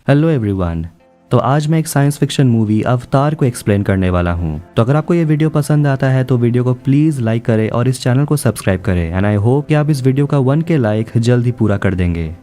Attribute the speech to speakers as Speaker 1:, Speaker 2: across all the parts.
Speaker 1: Hello everyone. तो आज मैं एक साइंस फिक्शन मूवी अवतार को एक्सप्लेन करने वाला हूँ। तो अगर आपको ये वीडियो पसंद आता है तो वीडियो को प्लीज लाइक करें और इस चैनल को सब्सक्राइब करें एंड आई होप कि आप इस वीडियो का 1K लाइक जल्द ही पूरा कर देंगे।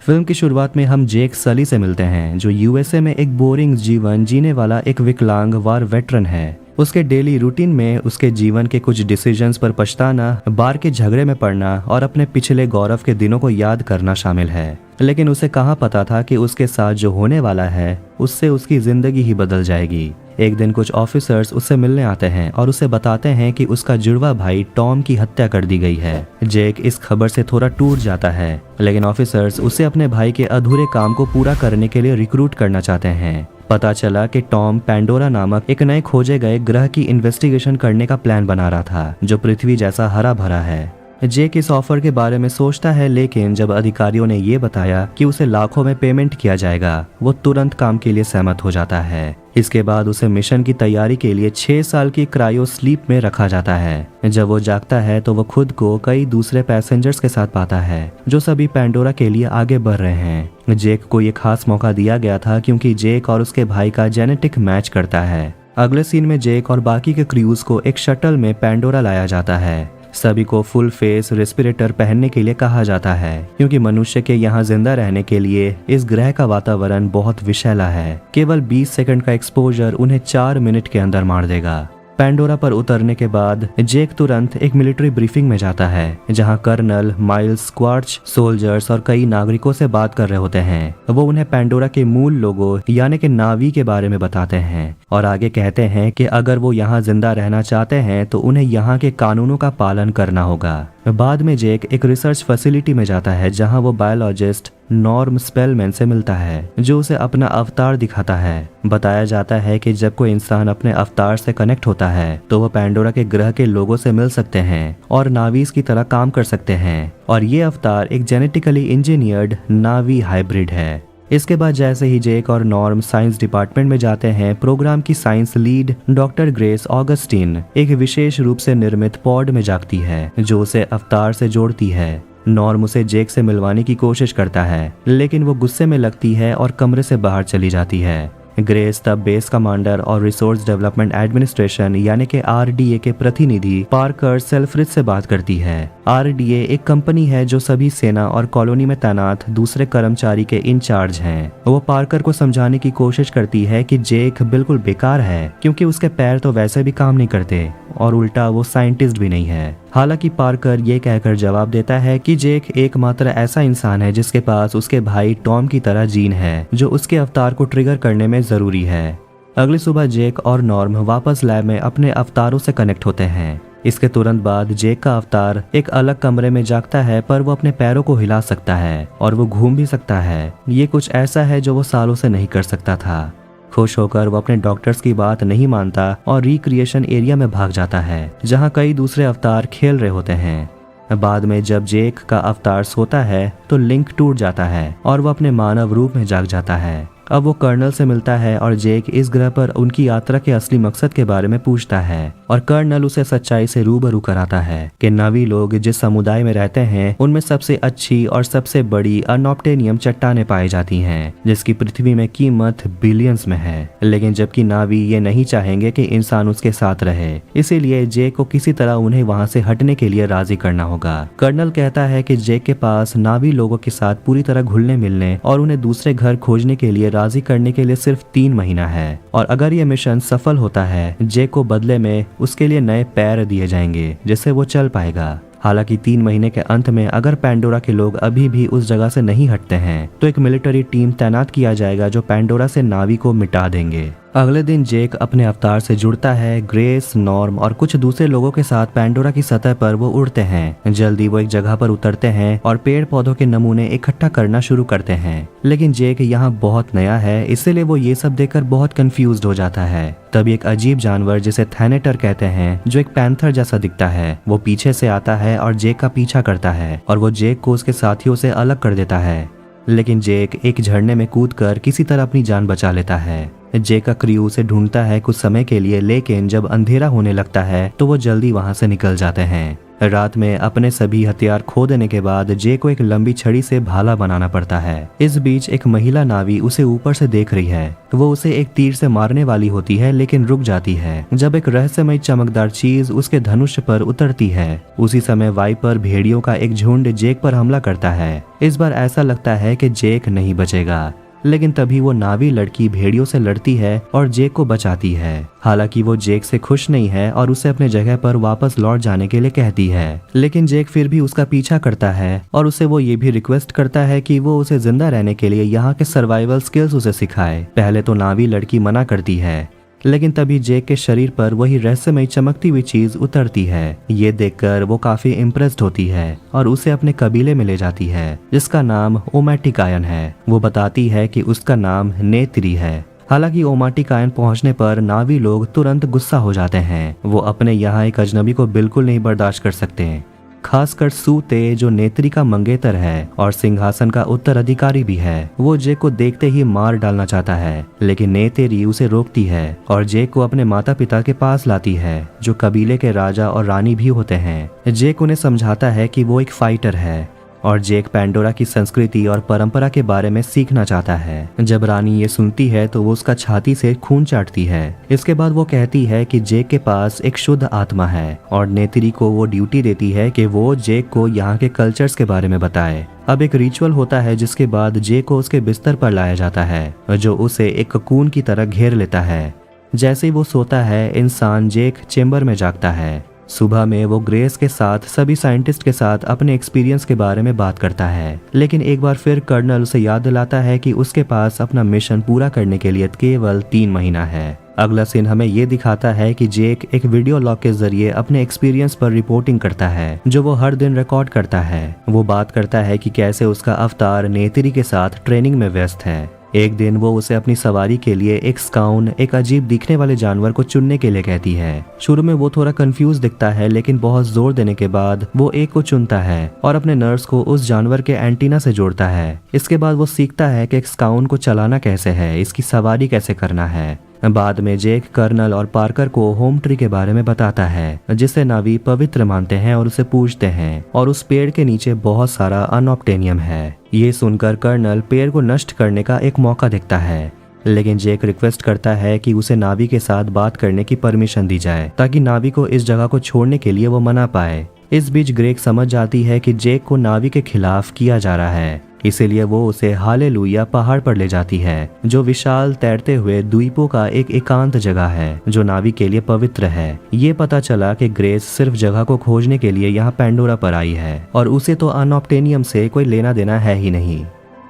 Speaker 1: फिल्म की शुरुआत में हम जेक सली से मिलते हैं, जो यूएसए में एक बोरिंग जीवन जीने वाला एक विकलांग वार वेटरन है। उसके डेली रूटीन में उसके जीवन के कुछ डिसीजंस पर पछताना, बार के झगड़े में पड़ना और अपने पिछले गौरव के दिनों को याद करना शामिल है। लेकिन उसे कहाँ पता था कि उसके साथ जो होने वाला है उससे उसकी जिंदगी ही बदल जाएगी। एक दिन कुछ ऑफिसर्स उससे मिलने आते हैं और उसे बताते हैं कि उसका जुड़वा भाई टॉम की हत्या कर दी गई है। जेक इस खबर से थोड़ा टूट जाता है, लेकिन ऑफिसर्स उसे अपने भाई के अधूरे काम को पूरा करने के लिए रिक्रूट करना चाहते हैं। पता चला कि टॉम पैंडोरा नामक एक नए खोजे गए ग्रह की इन्वेस्टिगेशन करने का प्लान बना रहा था, जो पृथ्वी जैसा हरा भरा है। जेक इस ऑफर के बारे में सोचता है, लेकिन जब अधिकारियों ने ये बताया कि उसे लाखों में पेमेंट किया जाएगा, वो तुरंत काम के लिए सहमत हो जाता है। इसके बाद उसे मिशन की तैयारी के लिए 6 साल की क्रायो स्लीप में रखा जाता है। जब वो जागता है तो वो खुद को कई दूसरे पैसेंजर्स के साथ पाता है, जो सभी पैंडोरा के लिए आगे बढ़ रहे हैं। जेक को ये खास मौका दिया गया था क्योंकि जेक और उसके भाई का जेनेटिक मैच करता है। अगले सीन में जेक और बाकी के क्रूज को एक शटल में पैंडोरा लाया जाता है। सभी को फुल फेस रेस्पिरेटर पहनने के लिए कहा जाता है, क्योंकि मनुष्य के यहाँ जिंदा रहने के लिए इस ग्रह का वातावरण बहुत विषैला है। केवल 20 सेकंड का एक्सपोजर उन्हें 4 मिनट के अंदर मार देगा। पैंडोरा पर उतरने के बाद जेक तुरंत एक मिलिट्री ब्रीफिंग में जाता है, जहां कर्नल, माइल्स, स्क्वार्च, सोल्जर्स और कई नागरिकों से बात कर रहे होते हैं। वो उन्हें पैंडोरा के मूल लोगों यानी कि नावी के बारे में बताते हैं और आगे कहते हैं कि अगर वो यहाँ जिंदा रहना चाहते हैं तो उन्हें यहाँ के कानूनों का पालन करना होगा। बाद में जेक एक रिसर्च फैसिलिटी में जाता है, जहां वो बायोलॉजिस्ट नॉर्म स्पेलमैन से मिलता है, जो उसे अपना अवतार दिखाता है। बताया जाता है कि जब कोई इंसान अपने अवतार से कनेक्ट होता है तो वो पैंडोरा के ग्रह के लोगों से मिल सकते हैं और नावीज की तरह काम कर सकते हैं, और ये अवतार एक जेनेटिकली इंजीनियर्ड नावी हाइब्रिड है। इसके बाद जैसे ही जेक और नॉर्म साइंस डिपार्टमेंट में जाते हैं, प्रोग्राम की science lead doctor grace Augustine एक विशेष रूप से निर्मित पॉड में जागती है, जो उसे अवतार से जोड़ती है। नॉर्म उसे जेक से मिलवाने की कोशिश करता है, लेकिन वो गुस्से में लगती है और कमरे से बाहर चली जाती है। ग्रेस तब बेस कमांडर और रिसोर्स डेवलपमेंट एडमिनिस्ट्रेशन यानी कि RDA के प्रतिनिधि पार्कर सेल्फ्रिज से बात करती है। RDA एक कंपनी है जो सभी सेना और कॉलोनी में तैनात दूसरे कर्मचारी के इंचार्ज हैं। वो पार्कर को समझाने की कोशिश करती है कि जेक बिल्कुल बेकार है, क्योंकि उसके पैर तो वैसे भी काम नहीं करते और उल्टा वो साइंटिस्ट भी नहीं है। हालांकि पार्कर ये कहकर जवाब देता है कि जेक एकमात्र ऐसा इंसान है जिसके पास उसके भाई टॉम की तरह जीन है, जो उसके अवतार को ट्रिगर करने में जरूरी है। अगली सुबह जेक और नॉर्म वापस लैब में अपने अवतारों से कनेक्ट होते हैं। इसके तुरंत बाद जेक का अवतार एक अलग कमरे में जागता है, पर वो अपने पैरों को हिला सकता है और वो घूम भी सकता है। ये कुछ ऐसा है जो वो सालों से नहीं कर सकता था। खुश होकर वो अपने डॉक्टर्स की बात नहीं मानता और रिक्रिएशन एरिया में भाग जाता है, जहां कई दूसरे अवतार खेल रहे होते हैं। बाद में जब जेक का अवतार सोता है तो लिंक टूट जाता है और वो अपने मानव रूप में जाग जाता है। अब वो कर्नल से मिलता है और जेक इस ग्रह पर उनकी यात्रा के असली मकसद के बारे में पूछता है, और कर्नल उसे सच्चाई से रूबरू कराता है कि नावी लोग जिस समुदाय में रहते हैं उनमें सबसे अच्छी और सबसे बड़ी अनऑब्टेनियम चट्टानें पाई जाती हैं, जिसकी पृथ्वी में कीमत बिलियंस में है। लेकिन जबकि नावी ये नहीं चाहेंगे कि इंसान उसके साथ रहे, इसीलिए जेक को किसी तरह उन्हें वहाँ से हटने के लिए राजी करना होगा। कर्नल कहता है कि जेक के पास नावी लोगों के साथ पूरी तरह घुलने मिलने और उन्हें दूसरे घर खोजने के लिए राजी करने के लिए सिर्फ 3 महीना है, और अगर ये मिशन सफल होता है जेक को बदले में उसके लिए नए पैर दिए जाएंगे, जिससे वो चल पाएगा। हालांकि 3 महीने के अंत में अगर पैंडोरा के लोग अभी भी उस जगह से नहीं हटते हैं तो एक मिलिट्री टीम तैनात किया जाएगा, जो पैंडोरा से नावी को मिटा देंगे। अगले दिन जेक अपने अवतार से जुड़ता है। ग्रेस, नॉर्म और कुछ दूसरे लोगों के साथ पैंडोरा की सतह पर वो उड़ते हैं। जल्दी वो एक जगह पर उतरते हैं और पेड़ पौधों के नमूने इकट्ठा करना शुरू करते हैं, लेकिन जेक यहाँ बहुत नया है, इसलिए वो ये सब देखकर बहुत कंफ्यूज्ड हो जाता है। तभी एक अजीब जानवर जिसे थैनेटर कहते हैं, जो एक पैंथर जैसा दिखता है, वो पीछे से आता है और जेक का पीछा करता है, और वो जेक को उसके साथियों से अलग कर देता है। लेकिन जेक एक झरने में कूदकर किसी तरह अपनी जान बचा लेता है। जेक का क्रू उसे ढूंढता है कुछ समय के लिए, लेकिन जब अंधेरा होने लगता है तो वो जल्दी वहां से निकल जाते हैं। रात में अपने सभी हथियार खो देने के बाद जे को एक लंबी छड़ी से भाला बनाना पड़ता है। इस बीच एक महिला नावी उसे ऊपर से देख रही है। वो उसे एक तीर से मारने वाली होती है, लेकिन रुक जाती है जब एक रहस्यमय चमकदार चीज उसके धनुष पर उतरती है। उसी समय वाइपर भेड़ियों का एक झुंड जेक पर हमला करता है। इस बार ऐसा लगता है कि जेक नहीं बचेगा, लेकिन तभी वो नावी लड़की भेड़ियों से लड़ती है और जेक को बचाती है। हालांकि वो जेक से खुश नहीं है और उसे अपने जगह पर वापस लौट जाने के लिए कहती है, लेकिन जेक फिर भी उसका पीछा करता है और उसे वो ये भी रिक्वेस्ट करता है कि वो उसे जिंदा रहने के लिए यहाँ के सर्वाइवल स्किल्स उसे सिखाए। पहले तो नावी लड़की मना करती है, लेकिन तभी जेक के शरीर पर वही रहस्यमय चमकती हुई चीज उतरती है। ये देखकर वो काफी इम्प्रेस्ड होती है और उसे अपने कबीले में ले जाती है, जिसका नाम ओमैटिकायन है। वो बताती है कि उसका नाम नेत्री है। हालांकि ओमैटिकायन पहुंचने पर नावी लोग तुरंत गुस्सा हो जाते हैं। वो अपने यहाँ एक अजनबी को बिल्कुल नहीं बर्दाश्त कर सकते, खासकर सूते जो नेत्री का मंगेतर है और सिंहासन का उत्तराधिकारी भी है। वो जेक को देखते ही मार डालना चाहता है, लेकिन नेत्री उसे रोकती है और जेक को अपने माता पिता के पास लाती है, जो कबीले के राजा और रानी भी होते हैं। जेक उन्हें समझाता है कि वो एक फाइटर है और जेक पैंडोरा की संस्कृति और परंपरा के बारे में सीखना चाहता है। जब रानी ये सुनती है तो वो उसका छाती से खून चाटती है। इसके बाद वो कहती है कि जेक के पास एक शुद्ध आत्मा है और नेत्री को वो ड्यूटी देती है कि वो जेक को यहाँ के कल्चर्स के बारे में बताए। अब एक रिचुअल होता है, जिसके बाद जेक को उसके बिस्तर पर लाया जाता है, जो उसे एक ककून की तरह घेर लेता है। जैसे ही वो सोता है, इंसान जेक चेम्बर में जागता है। सुबह में वो ग्रेस के साथ सभी साइंटिस्ट के साथ अपने एक्सपीरियंस के बारे में बात करता है, लेकिन एक बार फिर कर्नल उसे याद दिलाता है कि उसके पास अपना मिशन पूरा करने के लिए केवल 3 महीना है। अगला सीन हमें ये दिखाता है कि जेक एक वीडियो लॉग के जरिए अपने एक्सपीरियंस पर रिपोर्टिंग करता है, जो वो हर दिन रिकॉर्ड करता है। वो बात करता है कि कैसे उसका अवतार नेत्री के साथ ट्रेनिंग में व्यस्त है। एक दिन वो उसे अपनी सवारी के लिए एक स्काउन, एक अजीब दिखने वाले जानवर को चुनने के लिए कहती है। शुरू में वो थोड़ा कंफ्यूज दिखता है, लेकिन बहुत जोर देने के बाद वो एक को चुनता है और अपने नर्स को उस जानवर के एंटीना से जोड़ता है। इसके बाद वो सीखता है कि एक स्काउन को चलाना कैसे है, इसकी सवारी कैसे करना है। बाद में जेक कर्नल और पार्कर को होम ट्री के बारे में बताता है, जिसे नावी पवित्र मानते हैं और उसे पूजते हैं, और उस पेड़ के नीचे बहुत सारा अनऑब्टेनियम है। ये सुनकर कर्नल पेड़ को नष्ट करने का एक मौका देखता है, लेकिन जेक रिक्वेस्ट करता है कि उसे नावी के साथ बात करने की परमिशन दी जाए, ताकि नावी को इस जगह को छोड़ने के लिए वो मना पाए। इस बीच ग्रेग समझ जाती है कि जेक को नावी के खिलाफ किया जा रहा है, इसीलिए वो उसे हालेलुया पहाड़ पर ले जाती है, जो विशाल तैरते हुए द्वीपों का एक एकांत जगह है, जो नावी के लिए पवित्र है। ये पता चला कि ग्रेस सिर्फ जगह को खोजने के लिए यहाँ पैंडोरा पर आई है और उसे तो अनऑब्टेनियम से कोई लेना देना है ही नहीं।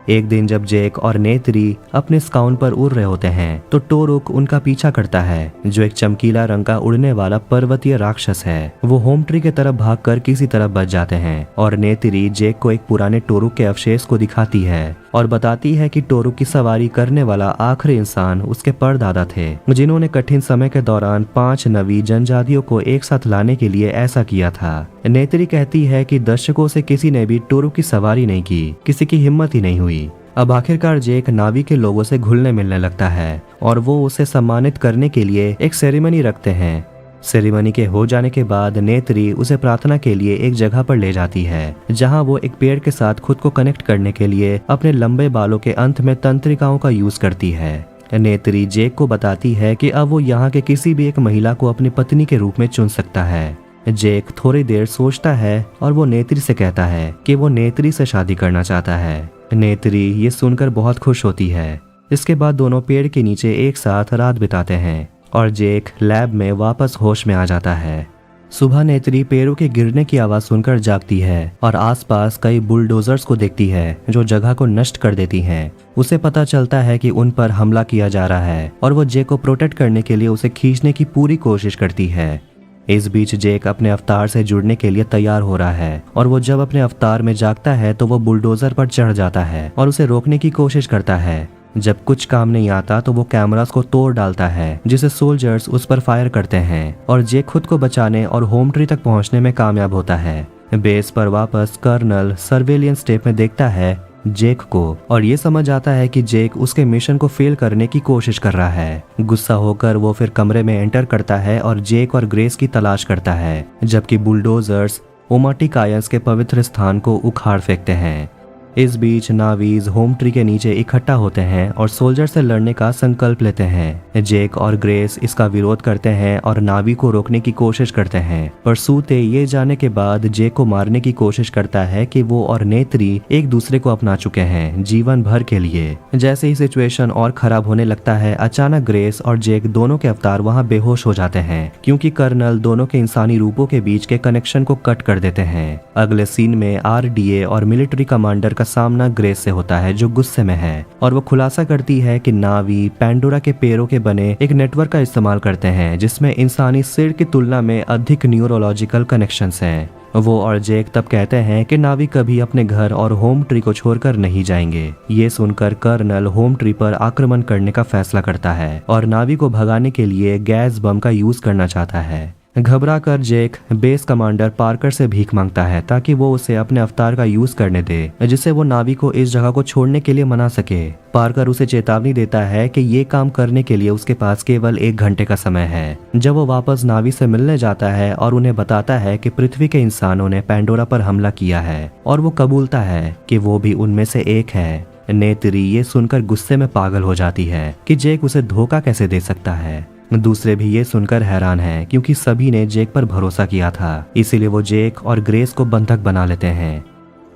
Speaker 1: एक दिन जब जेक और नेत्री अपने स्काउन पर उड़ रहे होते हैं तो टोरुक उनका पीछा करता है, जो एक चमकीला रंग का उड़ने वाला पर्वतीय राक्षस है। वो होम ट्री की तरफ भागकर किसी तरफ बच जाते हैं और नेत्री जेक को एक पुराने टोरुक के अवशेष को दिखाती है और बताती है कि टोरुक की सवारी करने वाला आखिरी इंसान उसके परदादा थे, जिन्होंने कठिन समय के दौरान 5 नवी जनजातियों को एक साथ लाने के लिए ऐसा किया था। नेत्री कहती है कि दर्शकों से किसी ने भी टोरुक की सवारी नहीं की, किसी की हिम्मत ही नहीं हुई। अब आखिरकार जेक नावी के लोगों से घुलने मिलने लगता है और वो उसे सम्मानित करने के लिए एक सेरेमनी रखते हैं। सेरेमनी के हो जाने के बाद नेत्री उसे प्रार्थना के लिए एक जगह पर ले जाती है, जहां वो एक पेड़ के साथ खुद को कनेक्ट करने के लिए अपने लंबे बालों के अंत में तंत्रिकाओं का यूज करती है। नेत्री जेक को बताती है कि अब वो यहाँ के किसी भी एक महिला को अपनी पत्नी के रूप में चुन सकता है। जेक थोड़ी देर सोचता है और वो नेत्री से कहता है कि वो नेत्री से शादी करना चाहता है। नेत्री ये सुनकर बहुत खुश होती है। इसके बाद दोनों पेड़ के नीचे एक साथ रात बिताते हैं और जेक लैब में वापस होश में आ जाता है। सुबह नेत्री पेड़ों के गिरने की आवाज सुनकर जागती है और आसपास कई बुलडोजर्स को देखती है, जो जगह को नष्ट कर देती हैं। उसे पता चलता है कि उन पर हमला किया जा रहा है और वो जेक को प्रोटेक्ट करने के लिए उसे खींचने की पूरी कोशिश करती है। इस बीच जेक अपने अवतार से जुड़ने के लिए तैयार हो रहा है और वो जब अपने अवतार में जागता है तो वो बुलडोजर पर चढ़ जाता है और उसे रोकने की कोशिश करता है। जब कुछ काम नहीं आता तो वो कैमरास को तोड़ डालता है, जिसे सोल्जर्स उस पर फायर करते हैं और जेक खुद को बचाने और होम ट्री तक पहुंचने में कामयाब होता है। बेस पर वापस कर्नल सर्वेलियंस टेप में देखता है जेक को, और ये समझ आता है कि जेक उसके मिशन को फेल करने की कोशिश कर रहा है। गुस्सा होकर वो फिर कमरे में एंटर करता है और जेक और ग्रेस की तलाश करता है, जबकि बुलडोजर्स ओमाटिकायंस के पवित्र स्थान को उखाड़ फेंकते हैं। इस बीच नावीज होम ट्री के नीचे इकट्ठा होते हैं और सोल्जर से लड़ने का संकल्प लेते हैं। जेक और ग्रेस इसका विरोध करते हैं और नावी को रोकने की कोशिश करते हैं, पर सूते ये जाने के बाद जेक को मारने की कोशिश करता है कि वो और नेत्री एक दूसरे को अपना चुके हैं जीवन भर के लिए। जैसे ही सिचुएशन और खराब होने लगता है, अचानक ग्रेस और जेक दोनों के अवतार वहाँ बेहोश हो जाते हैं, क्योंकि कर्नल दोनों के इंसानी रूपों के बीच के कनेक्शन को कट कर देते हैं। अगले सीन में RDA और मिलिट्री कमांडर सामना ग्रेस से होता है, जो गुस्से में है, और वो खुलासा करती है कि नावी पैंडोरा के पैरों के बने एक नेटवर्क का इस्तेमाल करते हैं, जिसमें इंसानी सिर की तुलना में अधिक न्यूरोलॉजिकल कनेक्शंस हैं। वो और जेक तब कहते हैं कि नावी कभी अपने घर और होम ट्री को छोड़कर नहीं जाएंगे। ये सुनकर कर्नल होम ट्री पर आक्रमण करने का फैसला करता है और नावी को भगाने के लिए गैस बम का यूज करना चाहता है। घबरा कर जेक बेस कमांडर पार्कर से भीख मांगता है ताकि वो उसे अपने अवतार का यूज करने दे, जिससे वो नावी को इस जगह को छोड़ने के लिए मना सके। पार्कर उसे चेतावनी देता है कि ये काम करने के लिए उसके पास केवल 1 घंटे का समय है। जब वो वापस नावी से मिलने जाता है और उन्हें बताता है कि पृथ्वी के इंसानों ने पैंडोरा पर हमला किया है और वो कबूलता है कि वो भी उनमें से एक है, नेत्री ये सुनकर गुस्से में पागल हो जाती है कि जेक उसे धोखा कैसे दे सकता है। दूसरे भी ये सुनकर हैरान हैं, क्योंकि सभी ने जेक पर भरोसा किया था, इसीलिए वो जेक और ग्रेस को बंधक बना लेते हैं।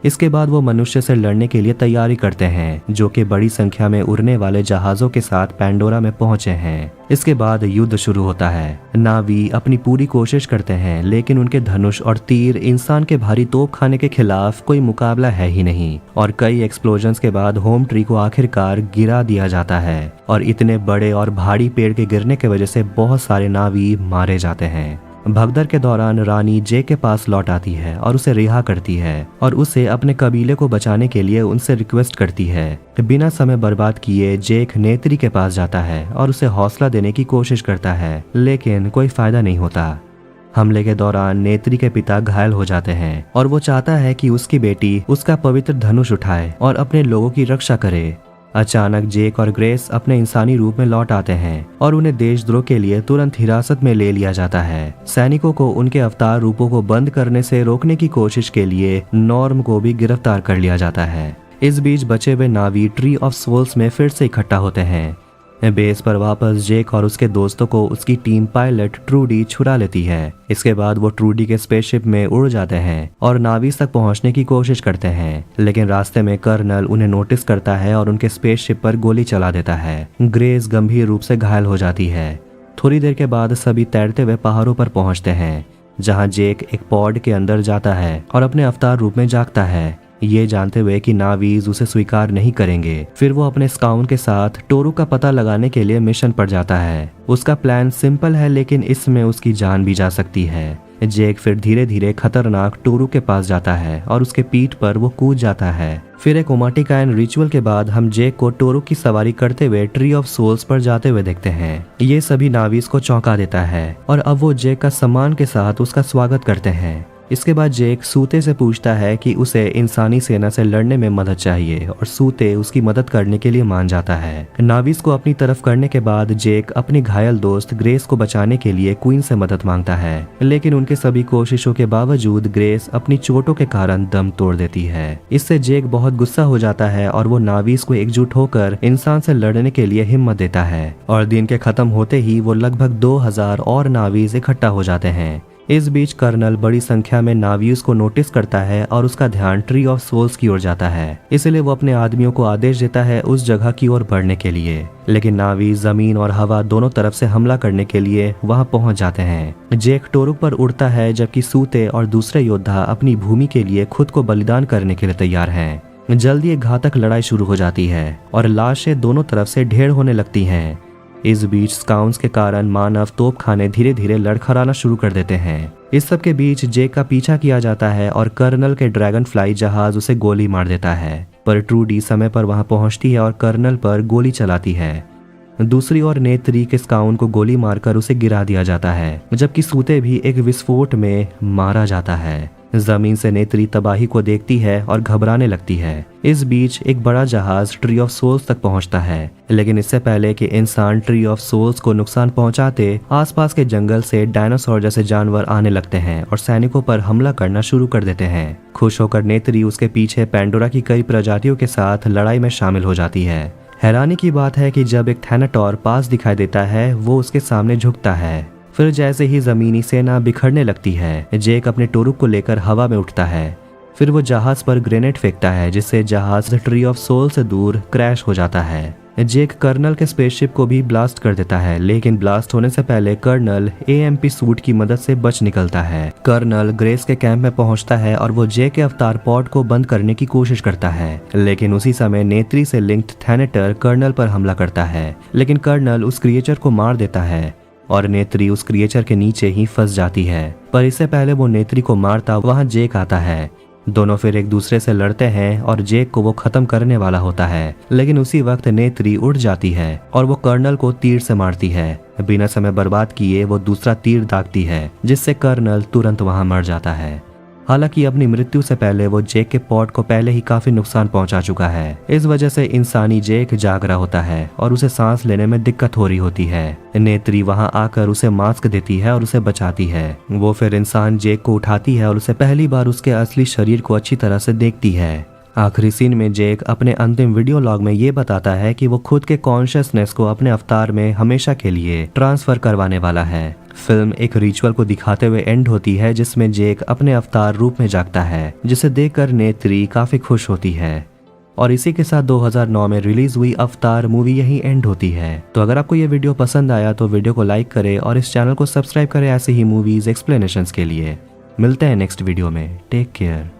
Speaker 1: इसके बाद वो मनुष्य से लड़ने के लिए तैयारी करते हैं, जो कि बड़ी संख्या में उड़ने वाले जहाजों के साथ पैंडोरा में पहुंचे हैं। इसके बाद युद्ध शुरू होता है। नावी अपनी पूरी कोशिश करते हैं, लेकिन उनके धनुष और तीर इंसान के भारी तोपखाने के खिलाफ कोई मुकाबला है ही नहीं, और कई एक्सप्लोजन्स के बाद होम ट्री को आखिरकार गिरा दिया जाता है, और इतने बड़े और भारी पेड़ के गिरने की वजह से बहुत सारे नावी मारे जाते हैं। भगदड़ के दौरान रानी जेक के पास लौट आती है और उसे रिहा करती है और उसे अपने कबीले को बचाने के लिए उनसे रिक्वेस्ट करती है। बिना समय बर्बाद किए जेक नेत्री के पास जाता है और उसे हौसला देने की कोशिश करता है, लेकिन कोई फायदा नहीं होता। हमले के दौरान नेत्री के पिता घायल हो जाते हैं और वो चाहता है कि उसकी बेटी उसका पवित्र धनुष उठाए और अपने लोगों की रक्षा करे। अचानक जेक और ग्रेस अपने इंसानी रूप में लौट आते हैं और उन्हें देशद्रोह के लिए तुरंत हिरासत में ले लिया जाता है। सैनिकों को उनके अवतार रूपों को बंद करने से रोकने की कोशिश के लिए नॉर्म को भी गिरफ्तार कर लिया जाता है। इस बीच बचे हुए नावी ट्री ऑफ सोल्स में फिर से इकट्ठा होते हैं। बेस पर वापस जेक और उसके दोस्तों को उसकी टीम पायलट ट्रूडी छुड़ा लेती है। इसके बाद वो ट्रूडी के स्पेसशिप में उड़ जाते हैं और नावीस तक पहुंचने की कोशिश करते हैं, लेकिन रास्ते में कर्नल उन्हें नोटिस करता है और उनके स्पेसशिप पर गोली चला देता है। ग्रेस गंभीर रूप से घायल हो जाती है। थोड़ी देर के बाद सभी तैरते हुए पहाड़ों पर पहुंचते हैं, जहां जेक एक पॉड के अंदर जाता है और अपने अवतार रूप में जागता है, ये जानते हुए कि नावीज उसे स्वीकार नहीं करेंगे। फिर वो अपने स्काउट के साथ टोरू का पता लगाने के लिए मिशन पर जाता है। उसका प्लान सिंपल है, लेकिन इसमें उसकी जान भी जा सकती है। जेक फिर धीरे धीरे खतरनाक टोरू के पास जाता है और उसके पीठ पर वो कूद जाता है। फिर एक ओमाटिकायन रिचुअल के बाद हम जेक को टोरू की सवारी करते हुए ट्री ऑफ सोल्स पर जाते हुए देखते हैं। ये सभी नावीज को चौंका देता है और अब वो जेक का सम्मान के साथ उसका स्वागत करते हैं। इसके बाद जेक सूते से पूछता है कि उसे इंसानी सेना से लड़ने में मदद चाहिए और सूते उसकी मदद करने के लिए मान जाता है। नावीस को अपनी तरफ करने के बाद जेक अपनी घायल दोस्त ग्रेस को बचाने के लिए क्वीन से मदद मांगता है, लेकिन उनके सभी कोशिशों के बावजूद ग्रेस अपनी चोटों के कारण दम तोड़ देती है। इससे जेक बहुत गुस्सा हो जाता है और वो नावीस को एकजुट होकर इंसान से लड़ने के लिए हिम्मत देता है, और दिन के खत्म होते ही वो लगभग 2000 और नावीस इकट्ठा हो जाते हैं। इस बीच कर्नल बड़ी संख्या में नावीज को नोटिस करता है और उसका ध्यान ट्री ऑफ सोल्स की ओर जाता है, इसलिए वो अपने आदमियों को आदेश देता है उस जगह की ओर बढ़ने के लिए। लेकिन नावीज जमीन और हवा दोनों तरफ से हमला करने के लिए वहां पहुंच जाते हैं। जेक टोरू पर उड़ता है, जबकि सूते और दूसरे योद्धा अपनी भूमि के लिए खुद को बलिदान करने के लिए तैयार हैं। जल्दी एक घातक लड़ाई शुरू हो जाती है और लाशें दोनों तरफ से ढेर होने लगती हैं। इस बीच स्काउट्स के कारण मानव तोपखाने धीरे धीरे लड़खड़ाना शुरू कर देते हैं। इस सब के बीच जेक का पीछा किया जाता है और कर्नल के ड्रैगन फ्लाई जहाज उसे गोली मार देता है, पर ट्रूडी समय पर वहां पहुंचती है और कर्नल पर गोली चलाती है। दूसरी ओर नेत्री के स्काउट को गोली मारकर उसे गिरा दिया जाता है, जबकि सूते भी एक विस्फोट में मारा जाता है। जमीन से नेत्री तबाही को देखती है और घबराने लगती है। इस बीच एक बड़ा जहाज ट्री ऑफ सोल्स तक पहुंचता है, लेकिन इससे पहले कि इंसान ट्री ऑफ सोल्स को नुकसान पहुंचाते, आसपास के जंगल से डायनासोर जैसे जानवर आने लगते हैं और सैनिकों पर हमला करना शुरू कर देते हैं। खुश होकर नेत्री उसके पीछे पैंडोरा की कई प्रजातियों के साथ लड़ाई में शामिल हो जाती है। हैरानी की बात है कि जब एक थैनाटोर पास दिखाई देता है, वो उसके सामने झुकता है। फिर जैसे ही जमीनी सेना बिखरने लगती है, जेक अपने टोरुक को लेकर हवा में उठता है। फिर वो जहाज पर ग्रेनेड फेंकता है, जिससे जहाज ट्री ऑफ सोल से दूर क्रैश हो जाता है। जेक कर्नल के स्पेसशिप को भी ब्लास्ट कर देता है, लेकिन ब्लास्ट होने से पहले कर्नल AMP सूट की मदद से बच निकलता है। कर्नल ग्रेस के कैंप में पहुंचता है और वो जेक के अवतार पॉड को बंद करने की कोशिश करता है, लेकिन उसी समय नेत्री से लिंक्ड थैनेटर कर्नल पर हमला करता है, लेकिन कर्नल उस क्रिएचर को मार देता है और नेत्री उस क्रिएचर के नीचे ही फंस जाती है। पर इससे पहले वो नेत्री को मारता वहां जेक आता है। दोनों फिर एक दूसरे से लड़ते हैं और जेक को वो खत्म करने वाला होता है, लेकिन उसी वक्त नेत्री उड़ जाती है और वो कर्नल को तीर से मारती है। बिना समय बर्बाद किए वो दूसरा तीर दागती है, जिससे कर्नल तुरंत वहां मर जाता है। हालांकि अपनी मृत्यु से पहले वो जेक के पॉड को पहले ही काफी नुकसान पहुंचा चुका है। इस वजह से इंसानी जेक जाग रहा होता है और उसे सांस लेने में दिक्कत हो रही होती है। नेत्री वहां आकर उसे मास्क देती है और उसे बचाती है। वो फिर इंसान जेक को उठाती है और उसे पहली बार उसके असली शरीर को अच्छी तरह से देखती है। आखिरी सीन में जेक अपने अंतिम वीडियो लॉग में ये बताता है कि वो खुद के कॉन्शियसनेस को अपने अवतार में हमेशा के लिए ट्रांसफर करवाने वाला है। फिल्म एक रिचुअल को दिखाते हुए एंड होती है, जिसमें जेक अपने अवतार रूप में जागता है, जिसे देखकर नेत्री काफी खुश होती है। और इसी के साथ 2009 में रिलीज हुई अवतार मूवी यही एंड होती है। तो अगर आपको ये वीडियो पसंद आया तो वीडियो को लाइक करें और इस चैनल को सब्सक्राइब करें ऐसे ही मूवीज एक्सप्लेनेशंस के लिए। मिलते हैं नेक्स्ट वीडियो में। Take care.